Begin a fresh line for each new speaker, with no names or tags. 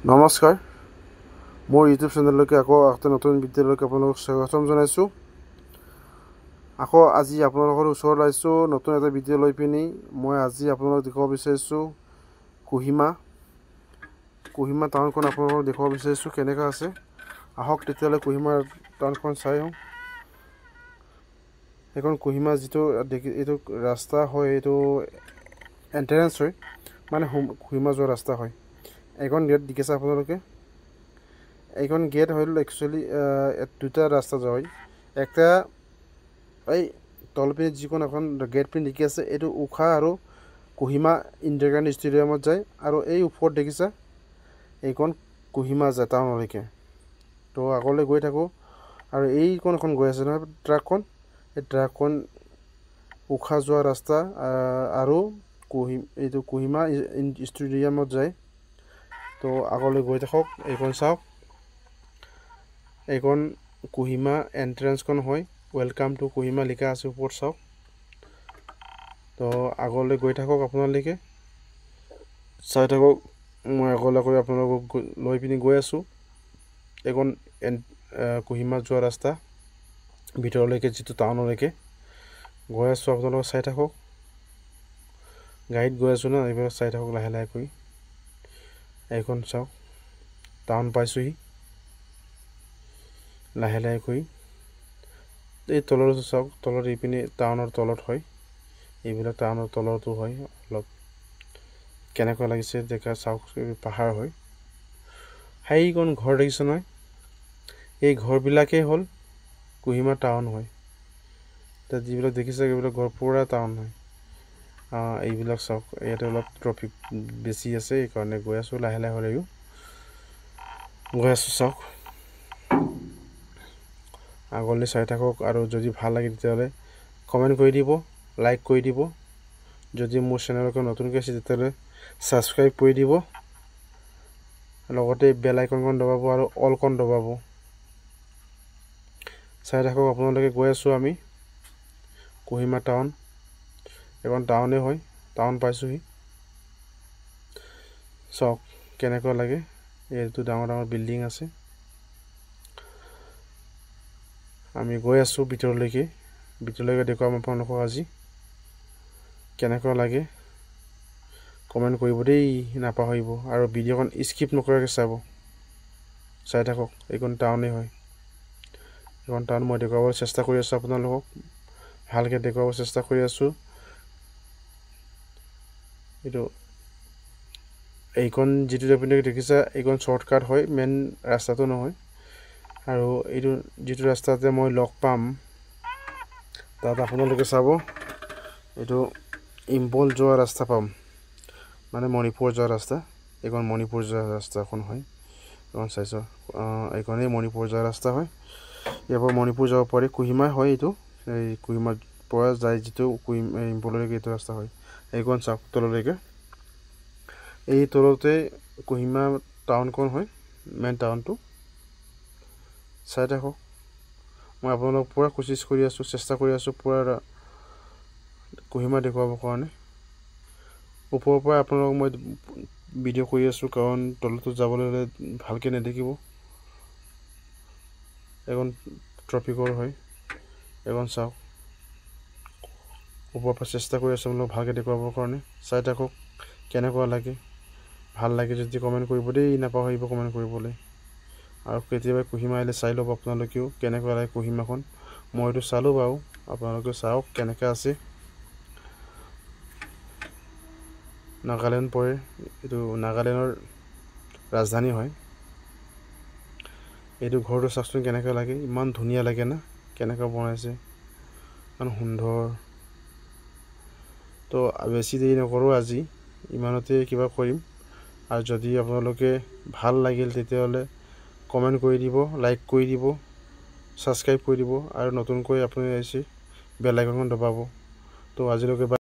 নমস্কাৰ মোৰ ইউটিউব চেনেললৈকে আকৌ এটা নতুন ভিডিঅ'লৈকে আপোনালোকক স্বাগতম জনাইছোঁ। আকৌ আজি আপোনালোকৰ ওচৰত আহিছোঁ নতুন এটা ভিডিঅ' লৈ পিনি। মই আজি আপোনালোকক দেখুৱাব বিচাৰিছোঁ কোহিমা টাউনখন আপোনালোকক দেখুৱাব বিচাৰিছোঁ কেনেকৈ আছে। আহক তেতিয়াহ'লে কোহিমা টাউনখন চাই আহোঁ। এইখন কোহিমা যিটো এইটো ৰাস্তা হয়, এইটো এণ্ট্ৰেঞ্চ হয়, মানে কোহিমা যোৱা ৰাস্তা হয়। এইখন গেট দেখিছে আপোনালোকে। এইখন গেট হ'ল একচুৱেলি দুটা ৰাস্তা যায়। একটা এই তলপিনে যিখন এখন গেট পিন দেখি আছে, এইটো উষা আৰু কোহিমা ইণ্ডিয়া গাৰ্ডেন ষ্টেডিয়ামত যায়, আৰু এই ওপৰত দেখিছে এইখন কোহিমা যায় টাউনলৈকে। তো আগলৈ গৈ থাকোঁ, আৰু এইখন এখন গৈ আছে নহয় ট্ৰাকখন, এই ট্ৰাকখন উষা যোৱা ৰাস্তা আৰু এইটো কোহিমা ষ্টেডিয়ামত যায়। তো আগলৈ গৈ থাকক, এইখন চাওক। এইখন কোহিমা এণ্ট্ৰেঞ্চখন হয়, ৱেলকাম টু কোহিমা লিখা আছে ওপৰত চাওক। তো আগলৈ গৈ থাকক, আপোনালোকে চাই থাকক। মই আগলৈ আপোনালোকক লৈ পিনি গৈ আছোঁ। এইখন কোহিমা যোৱা ৰাস্তা ভিতৰলৈকে, যিটো টাউনলৈকে গৈ আছোঁ। আপোনালোকে চাই থাকক, গাড়ীত গৈ আছোঁ না, এইবিলাক চাই থাকক লাহে লাহে কৰি। এইখন চাওক, টাউন পাইছোঁহি লাহে লাহে কৰি। এই তলত চাওক, তলত এইপিনে টাউনৰ তলত হয়, এইবিলাক টাউনৰ তলতো হয়। অলপ কেনেকুৱা লাগিছে দেখা চাওক, পাহাৰ হয়। সেইখন ঘৰ দেখিছে নহয়, এই ঘৰবিলাকেই হ'ল কোহিমা টাউন হয়। তাত যিবিলাক দেখিছে এইবিলাক ঘৰ পূৰা টাউন হয়। এইবিলাক চাওক, ইয়াতে অলপ ট্ৰেফিক বেছি আছে, এইকাৰণে গৈ আছোঁ লাহে লাহে হ'লেও গৈ আছোঁ। চাওক, আগলৈ চাই থাকক, আৰু যদি ভাল লাগে তেতিয়াহ'লে কমেণ্ট কৰি দিব, লাইক কৰি দিব। যদি মোৰ চেনেলখন নতুনকৈ আছে তেতিয়াহ'লে ছাবস্ক্ৰাইব কৰি দিব, লগতে বেল আইকনখন দবাব আৰু অলখন দবাব। চাই থাকক আপোনালোকে। গৈ আছোঁ আমি কোহিমা টাউন। এখন টাউনে হয়, টাউন পাইছোঁহি। চাওক কেনেকুৱা লাগে, এইটো ডাঙৰ ডাঙৰ বিল্ডিং আছে। আমি গৈ আছোঁ ভিতৰলৈকে দেখুৱাম আপোনালোকক আজি কেনেকুৱা লাগে। কমেণ্ট কৰিব দেই, নাপাহৰিব, আৰু ভিডিঅ'খন স্কিপ নকৰাকৈ চাব। চাই থাকক, এইখন টাউনেই হয়। এইখন টাউন মই দেখুৱাবলৈ চেষ্টা কৰি আছোঁ, আপোনালোকক ভালকৈ দেখুৱাব চেষ্টা কৰি আছোঁ। এইখন যিটো আপুনি দেখিছে, এইখন শ্বৰ্টকাট হয়, মেইন ৰাস্তাটো নহয়। আৰু এইটো যিটো ৰাস্তাতে মই লগ পাম, তাত আপোনালোকে চাব, এইটো ইম্ফল যোৱা ৰাস্তা পাম, মানে মণিপুৰ যোৱা ৰাস্তা। এইখন মণিপুৰ যোৱা ৰাস্তাখন হয়, এইখন চাইছ, এইখনেই মণিপুৰ যোৱা ৰাস্তা হয়। ইয়াৰ পৰা মণিপুৰ যাব পাৰি, কোহিমা হয় এইটো। এই কোহিমাৰ পৰা যায় যিটো ইম্ফললৈকে, এইটো ৰাস্তা হয়। এইখন চাওক তললৈকে, এই তলতে কোহিমা টাউনখন হয়, মেইন টাউনটো। চাই থাকক, মই আপোনালোকক পূৰা কোচিছ কৰি আছোঁ, চেষ্টা কৰি আছোঁ পূৰা কোহিমা দেখুৱাবৰ কাৰণে। ওপৰৰ পৰা আপোনালোকক মই ভিডিঅ' কৰি আছোঁ, কাৰণ তলতো যাবলৈ হ'লে ভালকৈ নেদেখিব। এইখন ট্ৰফিকৰ হয়, এইখন চাওক। ওপৰৰ পৰা চেষ্টা কৰি আছোঁ আপোনালোকক ভালকৈ দেখুৱাবৰ কাৰণে। চাই থাকক কেনেকুৱা লাগে। ভাল লাগে যদি কমেণ্ট কৰিব দেই, নাপাহৰিব কমেণ্ট কৰিবলৈ। আৰু কেতিয়াবা কোহিমা আহিলে চাই ল'ব আপোনালোকেও কেনেকুৱা লাগে কোহিমাখন। মইতো চালোঁ বাৰু, আপোনালোকে চাওক কেনেকৈ আছে। নাগালেণ্ড পৰে, এইটো নাগালেণ্ডৰ ৰাজধানী হয়। এইটো ঘৰটো চাওকচোন কেনেকৈ লাগে, ইমান ধুনীয়া লাগে না, কেনেকৈ বনাইছে, ইমান সুন্দৰ। তো বেছি দেৰি নকৰোঁ, আজি ইমানতে কিবা কৰিম। আৰু যদি আপোনালোকে ভাল লাগিল তেতিয়াহ'লে কমেণ্ট কৰি দিব, লাইক কৰি দিব, ছাবস্ক্ৰাইব কৰি দিব, আৰু নতুনকৈ আপুনি আহিছে বেল আইকনখন দবাব। তো আজিলৈকে